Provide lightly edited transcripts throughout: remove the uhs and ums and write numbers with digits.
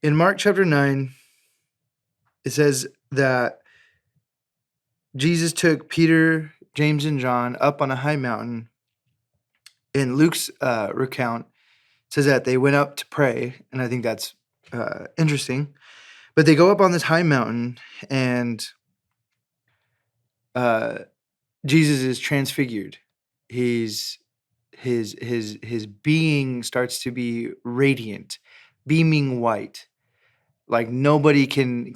In Mark chapter 9, it says that Jesus took Peter, James, and John up on a high mountain. In Luke's recount, it says that they went up to pray, and I think that's interesting. But they go up on this high mountain, and Jesus is transfigured. His being starts to be radiant, beaming white. Like nobody can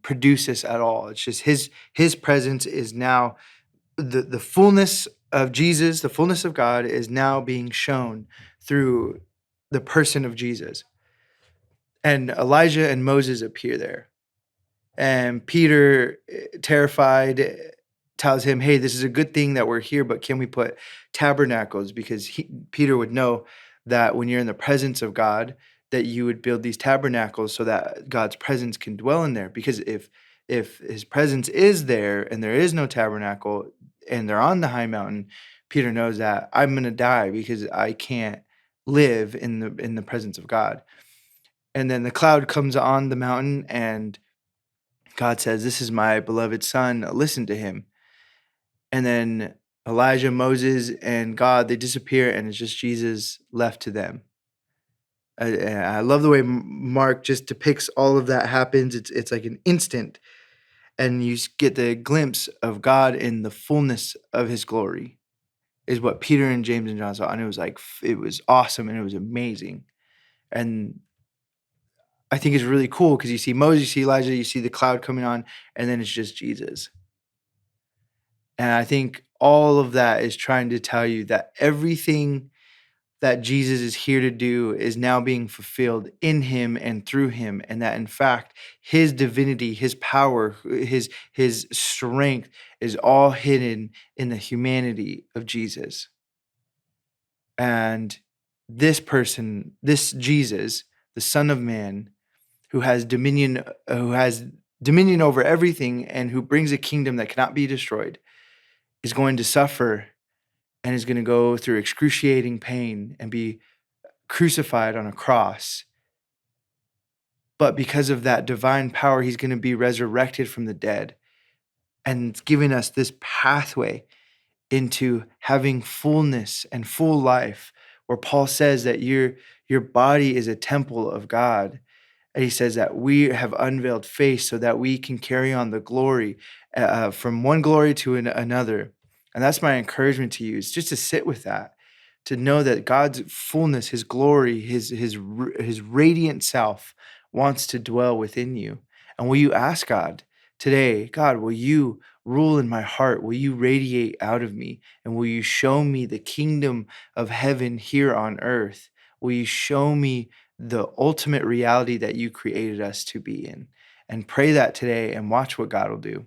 produce this at all. It's just his presence is now the fullness of Jesus, the fullness of God is now being shown through the person of Jesus. And Elijah and Moses appear there. And Peter, terrified, tells him, hey, this is a good thing that we're here, but can we put tabernacles? Because Peter would know that when you're in the presence of God, that you would build these tabernacles so that God's presence can dwell in there. Because if his presence is there and there is no tabernacle and they're on the high mountain, Peter knows that I'm going to die because I can't live in the presence of God. And then the cloud comes on the mountain and God says, this is my beloved son, listen to him. And then Elijah, Moses, and God, they disappear, and it's just Jesus left to them. I love the way Mark just depicts all of that happens. It's like an instant, and you get the glimpse of God in the fullness of his glory, is what Peter and James and John saw. And it was awesome, and it was amazing. And I think it's really cool because you see Moses, you see Elijah, you see the cloud coming on, and then it's just Jesus. And I think all of that is trying to tell you that everything that Jesus is here to do is now being fulfilled in him and through him. And that in fact, his divinity, his power, his strength is all hidden in the humanity of Jesus. And this person, this Jesus, the Son of Man, who has dominion over everything and who brings a kingdom that cannot be destroyed, is going to suffer and is going to go through excruciating pain and be crucified on a cross. But because of that divine power, he's going to be resurrected from the dead. And it's giving us this pathway into having fullness and full life, where Paul says that your body is a temple of God. And he says that we have unveiled face so that we can carry on the glory from one glory to another. And that's my encouragement to you, is just to sit with that, to know that God's fullness, his glory, his radiant self wants to dwell within you. And will you ask God today, God, will you rule in my heart? Will you radiate out of me? And will you show me the kingdom of heaven here on earth? Will you show me the ultimate reality that you created us to be in? And pray that today and watch what God will do.